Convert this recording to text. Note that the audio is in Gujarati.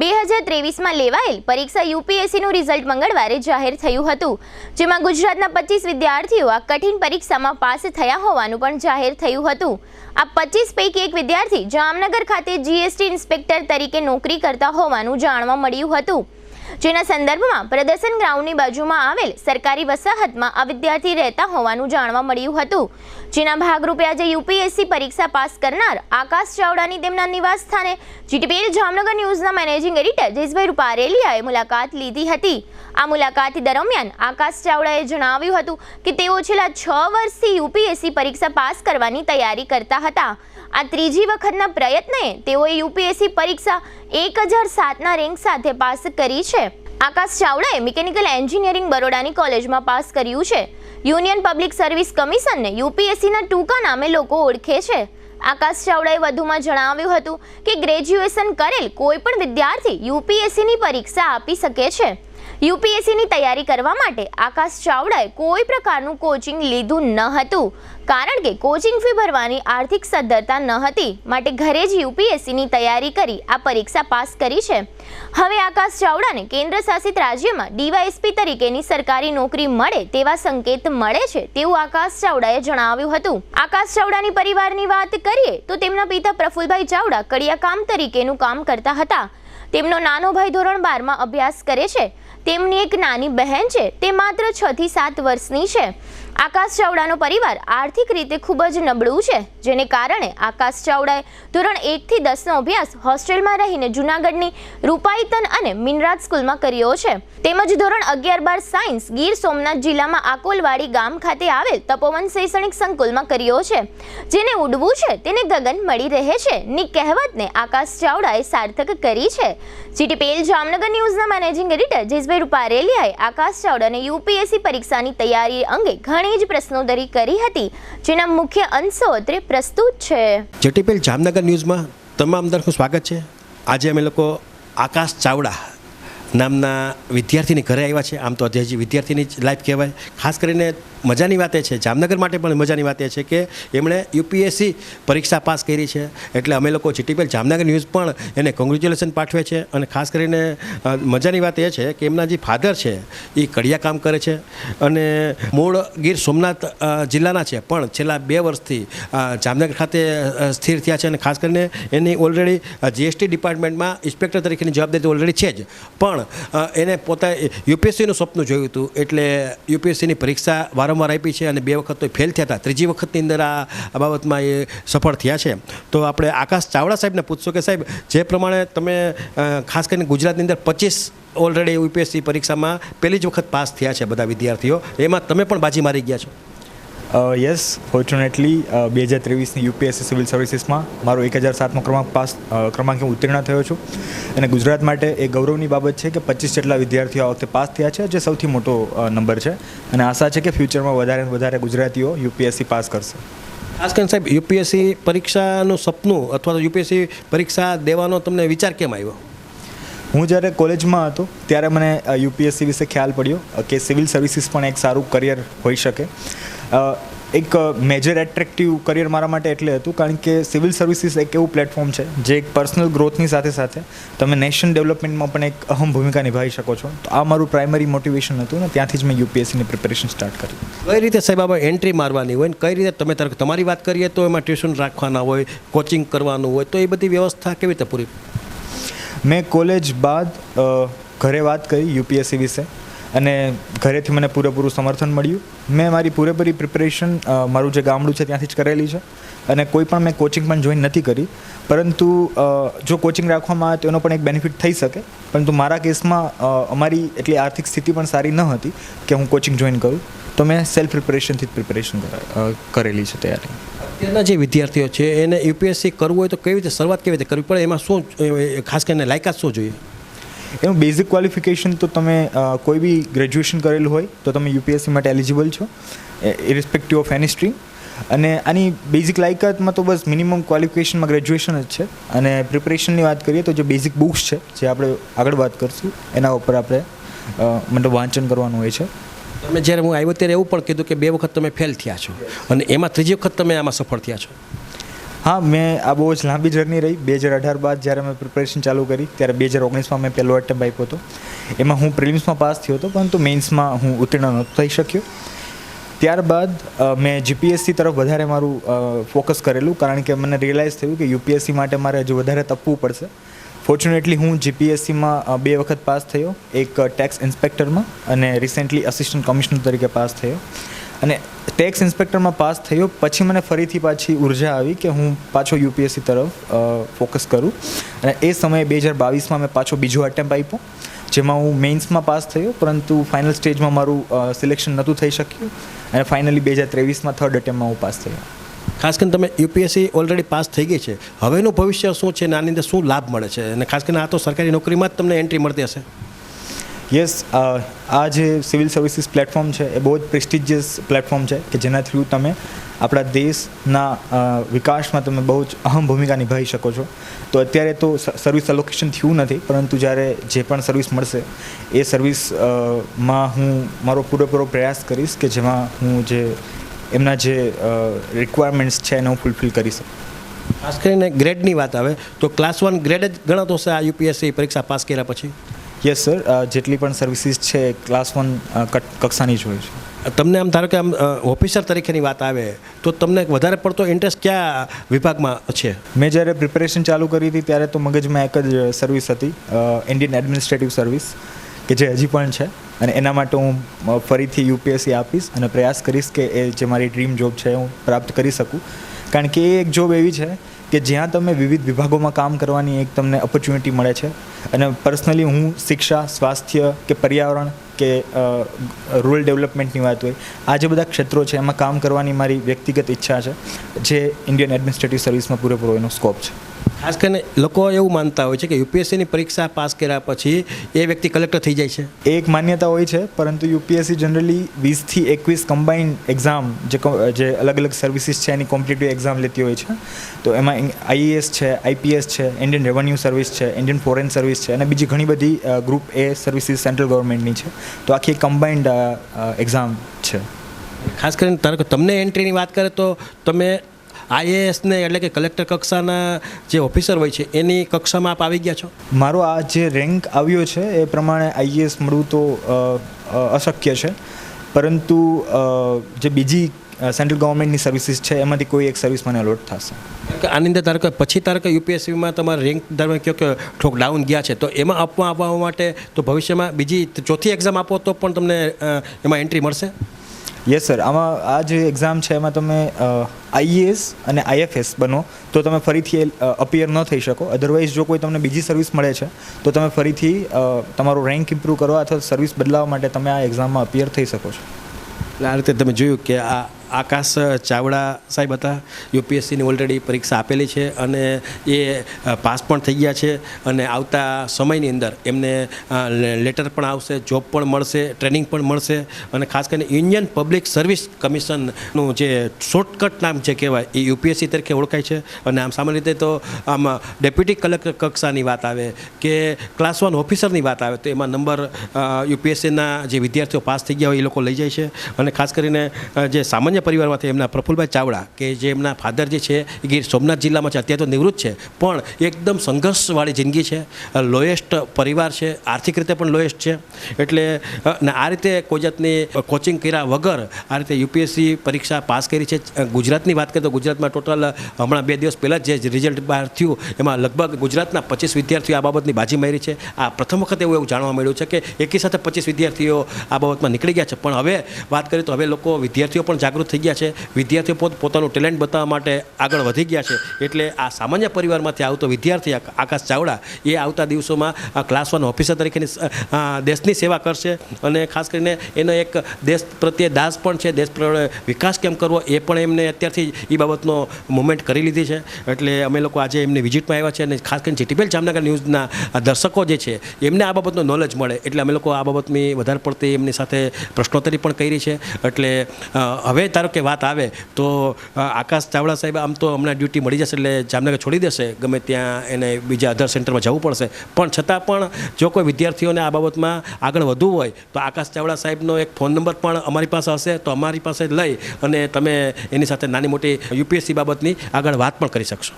2023માં લેવાયેલ પરીક્ષા યુપીએસસીનું રિઝલ્ટ મંગળવારે જાહેર થયું હતું, જેમાં ગુજરાતના 25 વિદ્યાર્થીઓ આ કઠિન પરીક્ષામાં પાસ થયા હોવાનું પણ જાહેર થયું હતું। આ 25 પૈકી એક વિદ્યાર્થી જામનગર ખાતે જીએસટી ઇન્સ્પેક્ટર તરીકે નોકરી કરતા હોવાનું જાણવા મળ્યું હતું, જેના સંદર્ભમાં પ્રદર્શન ગ્રાઉન્ડની બાજુમાં આવેલ સરકારી વસાહતમાં આ વિદ્યાર્થી રહેતા હોવાનું જાણવા મળ્યું હતું, જેના ભાગરૂપે આજે યુપીએસસી પરીક્ષા પાસ કરનાર આકાશ ચાવડાની તેમના નિવાસ સ્થાને જીટીપીએલ જામનગર ન્યૂઝના મેનેજિંગ એડિટર જયેશભાઈ રૂપારેલિયાએ મુલાકાત લીધી હતી। આ મુલાકાત દરમિયાન આકાશ ચાવડાએ જણાવ્યું હતું કે તેઓ છેલ્લા 6 વર્ષથી યુપીએસસી પરીક્ષા પાસ કરવાની તૈયારી કરતા હતા। આ ત્રીજી વખતના પ્રયત્ને તેઓએ યુપીએસસી પરીક્ષા 1007ના રેન્ક સાથે પાસ કરી છે। આકાશ ચાવડાએ મિકેનિકલ એન્જિનિયરિંગ બરોડાની કોલેજમાં પાસ કર્યું છે। યુનિયન પબ્લિક સર્વિસ કમિશનને યુપીએસસીના ટૂંકા નામે લોકો ઓળખે છે। આકાશ ચાવડાએ વધુમાં જણાવ્યું હતું કે ગ્રેજ્યુએશન કરેલ કોઈ પણ વિદ્યાર્થી યુપીએસસીની પરીક્ષા આપી શકે છે। યુપીએસસીની તૈયારી કરવા માટે આકાશ ચાવડાએ કોઈ પ્રકારનું કોચિંગ લીધું ન હતું, કારણ કે કોચિંગ ફી ભરવાની આર્થિક સદ્ધરતા ન હતી, માટે ઘરે જ યુપીએસસીની તૈયારી કરી આ પરીક્ષા પાસ કરી છે। હવે આકાશ ચાવડાને કેન્દ્ર શાસિત રાજ્યમાં ડીવાયએસપી તરીકેની સરકારી નોકરી મળે તેવા સંકેત મળે છે તેવું આકાશ ચાવડાએ જણાવ્યું હતું। આકાશ ચાવડાની પરિવારની વાત કરીએ તો તેમના પિતા પ્રફુલભાઈ ચાવડા કડિયાકામ તરીકેનું કામ કરતા હતા। તેમનો નાનો ભાઈ ધોરણ 12માં અભ્યાસ કરે છે। તેમની એક નાની બહેન છે, તે માત્ર 6 થી 7 વર્ષની છે। આકાશ ચાવડાનો પરિવાર આર્થિક રીતે ખૂબ જ નબળું છે, જેને કારણે આકાશ ચાવડાએ ધોરણ 1 થી 10નો અભ્યાસ હોસ્ટેલમાં રહીને જૂનાગઢની રૂપાઈતન અને મિનરાજ સ્કૂલમાં કર્યો છે, તેમજ ધોરણ 11-12 સાયન્સ ગીર સોમનાથ જિલ્લામાં આકોલવાડી ગામ ખાતે આવેલ તપોવન શૈક્ષણિક સંકુલમાં કર્યો છે। જેને ઉડવું છે તેને ગગન મળી રહે છે ની કહેવતને આકાશ ચાવડાએ સાર્થક કરી છે। જીટીપીએલ જામનગર ન્યૂઝના મેનેજિંગ એડિટર જયેશભાઈ રૂપારેલિયાએ આકાશ ચાવડાને યુપીએસસી પરીક્ષાની તૈયારી અંગે ઘણી જ પ્રશ્નોત્તરી કરી હતી, જેના મુખ્ય અંશો અત્રે પ્રસ્તુત છે। જીટીપીએલ જામનગર ન્યૂઝમાં તમામ દર્શકોનું સ્વાગત છે। આજે અમે લોકો આકાશ ચાવડા નામના વિદ્યાર્થીની ઘરે આવ્યા છે। આમ તો હજી વિદ્યાર્થીની જ લાઈફ કહેવાય। ખાસ કરીને મજાની વાત એ છે, જામનગર માટે પણ મજાની વાત એ છે કે એમણે યુપીએસસી પરીક્ષા પાસ કરી છે, એટલે અમે લોકો જીટીપીએલ જામનગર ન્યૂઝ પણ એને કોંગ્રેચ્યુલેશન પાઠવે છે। અને ખાસ કરીને મજાની વાત એ છે કે એમના જે ફાધર છે એ કડિયા કામ કરે છે અને મૂળ ગીર સોમનાથ જિલ્લાના છે, પણ છેલ્લા 2 વર્ષથી જામનગર ખાતે સ્થિર થયા છે। અને ખાસ કરીને એની ઓલરેડી જીએસટી ડિપાર્ટમેન્ટમાં ઇન્સ્પેક્ટર તરીકેની જવાબદારી ઓલરેડી છે જ, પણ એને પોતે યુપીએસસીનું સપનું જોયું હતું, એટલે યુપીએસસીની પરીક્ષા વારંવાર આપી છે અને 2 વખત તો ફેલ થયા હતા, ત્રીજી વખતની અંદર આ બાબતમાં એ સફળ થયા છે। તો આપણે આકાશ ચાવડા સાહેબને પૂછશું કે સાહેબ, જે પ્રમાણે તમે ખાસ કરીને ગુજરાતની અંદર 25 ઓલરેડી યુપીએસસી પરીક્ષામાં પહેલી જ વખત પાસ થયા છે બધા વિદ્યાર્થીઓ, એમાં તમે પણ બાજી મારી ગયા છો। યસ, ફોર્ચ્યુનેટલી 2023ની યુપીએસસી સિવિલ સર્વિસીસમાં મારો 1007મો ક્રમાંક હું ઉત્તીર્ણ થયો છું, અને ગુજરાત માટે એ ગૌરવની બાબત છે કે 25 જેટલા વિદ્યાર્થીઓ આ વખતે પાસ થયા છે, જે સૌથી મોટો નંબર છે, અને આશા છે કે ફ્યુચરમાં વધારે વધારે ગુજરાતીઓ યુપીએસસી પાસ કરશે। ખાસ કરીને સાહેબ, યુપીએસસી પરીક્ષાનું સપનું અથવા તો યુપીએસસી પરીક્ષા દેવાનો તમને વિચાર કેમ આવ્યો? હું જ્યારે કોલેજમાં હતો ત્યારે મને યુપીએસસી વિશે ખ્યાલ પડ્યો કે સિવિલ સર્વિસીસ પણ એક સારું કરિયર હોઈ શકે। એક મેજર એટ્રેક્ટિવ કરિયર મારા માટે એટલે હતું કારણ કે સિવિલ સર્વિસીસ એક એવું પ્લેટફોર્મ છે જે એક પર્સનલ ગ્રોથની સાથે સાથે તમે નેશન ડેવલપમેન્ટમાં પણ એક અહમ ભૂમિકા નિભાવી શકો છો। તો આ મારું પ્રાઇમરી મોટિવેશન હતું ને ત્યાંથી જ મેં યુપીએસસીની પ્રિપેરેશન સ્ટાર્ટ કરી। કઈ રીતે સાહેબ આપણે એન્ટ્રી મારવાની હોય ને કઈ રીતે તમે તમારી વાત કરીએ તો એમાં ટ્યુશન રાખવાના હોય, કોચિંગ કરવાનું હોય, તો એ બધી વ્યવસ્થા કેવી રીતે પૂરી? મેં કોલેજ બાદ ઘરે વાત કરી યુપીએસસી વિશે, અને ઘરેથી મને પૂરેપૂરું સમર્થન મળ્યું। મેં મારી પૂરેપૂરી પ્રિપેરેશન મારું જે ગામડું છે ત્યાંથી જ કરેલી છે, અને કોઈ પણ મેં કોચિંગ પણ જોઈન નથી કરી, પરંતુ જો કોચિંગ રાખવામાં આવે તો એનો પણ એક બેનિફિટ થઈ શકે, પરંતુ મારા કેસમાં અમારી એટલી આર્થિક સ્થિતિ પણ સારી ન હતી કે હું કોચિંગ જોઈન કરું, તો મેં સેલ્ફ પ્રિપેરેશનથી જ પ્રિપેરેશન કરેલી છે તૈયારી। અત્યારના જે વિદ્યાર્થીઓ છે એને યુપીએસસી કરવું હોય તો કેવી રીતે શરૂઆત કેવી રીતે કરવી પડે? એમાં શું ખાસ કરીને લાયકાત શું જોઈએ? એનું બેઝિક ક્વોલિફિકેશન તો તમે કોઈ બી ગ્રેજ્યુએશન કરેલું હોય તો તમે યુપીએસસી માટે એલિજિબલ છો, ઇરિસ્પેક્ટિવ ઓફ એની સ્ટ્રીમ। અને આની બેઝિક લાયકાતમાં તો બસ મિનિમમ ક્વોલિફિકેશનમાં ગ્રેજ્યુએશન જ છે, અને પ્રિપરેશનની વાત કરીએ તો જે બેઝિક બુક્સ છે જે આપણે આગળ વાત કરશું એના ઉપર આપણે મતલબ વાંચન કરવાનું હોય છે। તમે જ્યારે હું આવ્યો ત્યારે એવું પણ કીધું કે 2 વખત તમે ફેલ થયા છો અને એમાં ત્રીજી વખત તમે આમાં સફળ થયા છો। હા, મેં આ બહુ જ લાંબી જર્ની રહી. 2018 બાદ જ્યારે મેં પ્રિપેરેશન ચાલુ કરી ત્યારે 2019માં મેં પહેલો એટેમ્પ આપ્યો હતો. એમાં હું પ્રિલિમ્સમાં પાસ થયો હતો, પરંતુ મેઇન્સમાં હું ઉત્તીર્ણ નહોતો થઈ શક્યો. ત્યારબાદ મેં જીપીએસસી તરફ વધારે મારું ફોકસ કરેલું, કારણ કે મને રિયલાઇઝ થયું કે યુપીએસસી માટે મારે હજુ વધારે તપવું પડશે. ફોર્ચ્યુનેટલી હું જીપીએસસીમાં 2 વખત પાસ થયો, એક ટેક્સ ઇન્સ્પેક્ટરમાં અને રિસેન્ટલી અસિસ્ટન્ટ કમિશનર તરીકે પાસ થયો. અને ટેક્સ ઇન્સ્પેક્ટરમાં પાસ થયો પછી મને ફરીથી પાછી ઉર્જા આવી કે હું પાછો યુપીએસસી તરફ ફોકસ કરું. અને એ સમયે 2022માં મેં પાછો બીજો એટેમ્પ આપ્યો, જેમાં હું મેઇન્સમાં પાસ થયો, પરંતુ ફાઇનલ સ્ટેજમાં મારું સિલેક્શન નહોતું થઈ શક્યું. અને ફાઇનલી 2023માં થર્ડ એટેમ્પમાં હું પાસ થયો. ખાસ કરીને તમે યુપીએસસી ઓલરેડી પાસ થઈ ગઈ છે, હવેનું ભવિષ્ય શું છે અને આની અંદર શું લાભ મળે છે, અને ખાસ કરીને આ તો સરકારી નોકરીમાં જ તમને એન્ટ્રી મળતી હશે. યસ, આ જે સિવિલ સર્વિસીસ પ્લેટફોર્મ છે એ બહુ જ પ્રેસ્ટિજિયસ પ્લેટફોર્મ છે કે જેના થ્રુ તમે આપણા દેશના વિકાસમાં તમે બહુ જ અહમ ભૂમિકા નિભાવી શકો છો. તો અત્યારે તો સર્વિસ અલોકેશન થયું નથી, પરંતુ જ્યારે જે પણ સર્વિસ મળશે એ સર્વિસમાં હું મારો પૂરેપૂરો પ્રયાસ કરીશ કે જેમાં હું જે એમના જે રિક્વાયરમેન્ટ્સ છે એને હું ફૂલફિલ કરી શકું. ખાસ કરીને ગ્રેડની વાત આવે તો ક્લાસ 1 ગ્રેડ જ ગણાતો હશે આ યુપીએસસી પરીક્ષા પાસ કર્યા પછી. યસ સર, જેટલી પણ સર્વિસીસ છે ક્લાસ 1 કક્ષાની જ હોય છે. તમને આમ ધારો કે આમ ઓફિસર તરીકેની વાત આવે તો તમને વધારે પડતો ઇન્ટરેસ્ટ કયા વિભાગમાં છે? મેં જ્યારે પ્રિપેરેશન ચાલુ કરી હતી ત્યારે તો મગજમાં એક જ સર્વિસ હતી, ઇન્ડિયન એડમિનિસ્ટ્રેટિવ સર્વિસ, કે જે હજી પણ છે. અને એના માટે હું ફરીથી યુપીએસસી આપીશ અને પ્રયાસ કરીશ કે એ જે મારી ડ્રીમ જોબ છે હું પ્રાપ્ત કરી શકું. કારણ કે એ એક જોબ એવી છે કે જ્યાં તમે વિવિધ વિભાગોમાં કામ કરવાની એક તમને ઓપોર્ચ્યુનિટી મળે છે. અને પર્સનલી હું શિક્ષા, સ્વાસ્થ્ય કે પર્યાવરણ કે રૂરલ ડેવલપમેન્ટની વાત હોય, આ જે બધા ક્ષેત્રો છે એમાં કામ કરવાની મારી વ્યક્તિગત ઈચ્છા છે, જે ઇન્ડિયન એડમિનિસ્ટ્રેટિવ સર્વિસમાં પૂરેપૂરો એનો સ્કોપ છે. ખાસ કરીને લોકો એવું માનતા હોય છે કે યુપીએસસીની પરીક્ષા પાસ કર્યા પછી એ વ્યક્તિ કલેક્ટર થઈ જાય છે. એ એક માન્યતા હોય છે, પરંતુ યુપીએસસી જનરલી 20થી 21 કમ્બાઇન્ડ એક્ઝામ જે અલગ અલગ સર્વિસીસ છે એની કોમ્પિટિટિવ એક્ઝામ લેતી હોય છે. તો એમાં આઈએએસ છે, આઈપીએસ છે, ઇન્ડિયન રેવન્યુ સર્વિસ છે, ઇન્ડિયન ફોરેન સર્વિસ છે અને બીજી ઘણી બધી ગ્રુપ એ સર્વિસીસ સેન્ટ્રલ ગવર્મેન્ટની છે. તો આખી કમ્બાઇન્ડ એક્ઝામ છે. ખાસ કરીને ધારો કે તમને એન્ટ્રીની વાત કરે તો તમે આઈએએસને એટલે કે કલેક્ટર કક્ષાના જે ઓફિસર હોય છે એની કક્ષામાં આપ આવી ગયા છો? મારો આ જે રેન્ક આવ્યો છે એ પ્રમાણે આઈએએસ મળવું તો અશક્ય છે, પરંતુ જે બીજી સેન્ટ્રલ ગવર્મેન્ટની સર્વિસીસ છે એમાંથી કોઈ એક સર્વિસ મને અલોટ થશે. આની અંદર ધારો કે પછી ધારો કે યુપીએસસીમાં તમારા રેન્ક દરમિયાન કહો કે થોડોક ડાઉન ગયા છે તો એમાં આપવા માટે તો ભવિષ્યમાં બીજી ચોથી એક્ઝામ આપો તો પણ તમને એમાં એન્ટ્રી મળશે? યસ સર, આમાં આ જે એક્ઝામ છે એમાં તમે આઈએએસ અને આઈએફએસ બનો તો તમે ફરીથી અપિયર ન થઈ શકો. અધરવાઇઝ જો કોઈ તમને બીજી સર્વિસ મળે છે તો તમે ફરીથી તમારો રેન્ક ઇમ્પ્રૂવ કરવા અથવા સર્વિસ બદલાવવા માટે તમે આ એક્ઝામમાં અપિયર થઈ શકો છો. એટલે આ રીતે તમે જોયું કે આ આકાશ ચાવડા સાહેબ હતા, યુપીએસસીની ઓલરેડી પરીક્ષા આપેલી છે અને એ પાસ પણ થઈ ગયા છે અને આવતા સમયની અંદર એમને લેટર પણ આવશે, જોબ પણ મળશે, ટ્રેનિંગ પણ મળશે અને ખાસ કરીને યુનિયન પબ્લિક સર્વિસ કમિશનનું જે શોર્ટકટ નામ જે કહેવાય એ યુપીએસસી તરીકે ઓળખાય છે. અને આમ સામાન્ય રીતે તો આમ ડેપ્યુટી કલેક્ટર કક્ષાની વાત આવે કે ક્લાસ 1 ઓફિસરની વાત આવે તો એમાં નંબર યુપીએસસીના જે વિદ્યાર્થીઓ પાસ થઈ ગયા હોય એ લોકો લઈ જાય છે. અને ખાસ કરીને જે સામાન્ય પરિવારમાંથી એમના પ્રફુલભાઈ ચાવડા કે જે એમના ફાધર જે છે એ ગીર સોમનાથ જિલ્લામાં છે, અત્યારે તો નિવૃત્ત છે, પણ એકદમ સંઘર્ષવાળી જિંદગી છે, લોએસ્ટ પરિવાર છે, આર્થિક રીતે પણ લોએસ્ટ છે. એટલે ને આ રીતે કોઈ જાતની કોચિંગ કર્યા વગર આ રીતે યુપીએસસી પરીક્ષા પાસ કરી છે. ગુજરાતની વાત કરીએ તો ગુજરાતમાં ટોટલ હમણાં 2 દિવસ પહેલાં જે રિઝલ્ટ બહાર થયું એમાં લગભગ ગુજરાતના 25 વિદ્યાર્થીઓ આ બાબતની બાજી મારી છે. આ પ્રથમ વખત એવું જાણવા મળ્યું છે કે એકી સાથે 25 વિદ્યાર્થીઓ આ બાબતમાં નીકળી ગયા છે. પણ હવે વાત કરીએ તો હવે લોકો વિદ્યાર્થીઓ પણ જાગૃત થઈ ગયા છે, વિદ્યાર્થીઓ પોતાનું ટેલેન્ટ બતાવવા માટે આગળ વધી ગયા છે. એટલે આ સામાન્ય પરિવારમાંથી આવતો વિદ્યાર્થી આકાશ ચાવડા એ આવતા દિવસોમાં ક્લાસ 1 ઓફિસર તરીકેની દેશની સેવા કરશે અને ખાસ કરીને એનો એક દેશ પ્રત્યે દાસ પણ છે, દેશ વિકાસ કેમ કરવો એ પણ એમને અત્યારથી એ બાબતનો મુવમેન્ટ કરી લીધી છે. એટલે અમે લોકો આજે એમની વિઝિટમાં આવ્યા છે અને ખાસ કરીને જીટીપીએલ જામનગર ન્યૂઝના દર્શકો જે છે એમને આ બાબતનો નોલેજ મળે એટલે અમે લોકો આ બાબતની વધારે પડતી એમની સાથે પ્રશ્નોત્તરી પણ કરી છે. એટલે હવે ધારો કે વાત આવે તો આકાશ ચાવડા સાહેબ આમ તો હમણાં ડ્યુટી મળી જશે એટલે જામનગર છોડી દેશે, ગમે ત્યાં એને બીજા અધર સેન્ટરમાં જવું પડશે, પણ છતાં પણ જો કોઈ વિદ્યાર્થીઓને આ બાબતમાં આગળ વધવું હોય તો આકાશ ચાવડા સાહેબનો એક ફોન નંબર પણ અમારી પાસે હશે, તો અમારી પાસે લઈ અને તમે એની સાથે નાની મોટી યુપીએસસી બાબતની આગળ વાત પણ કરી શકશો.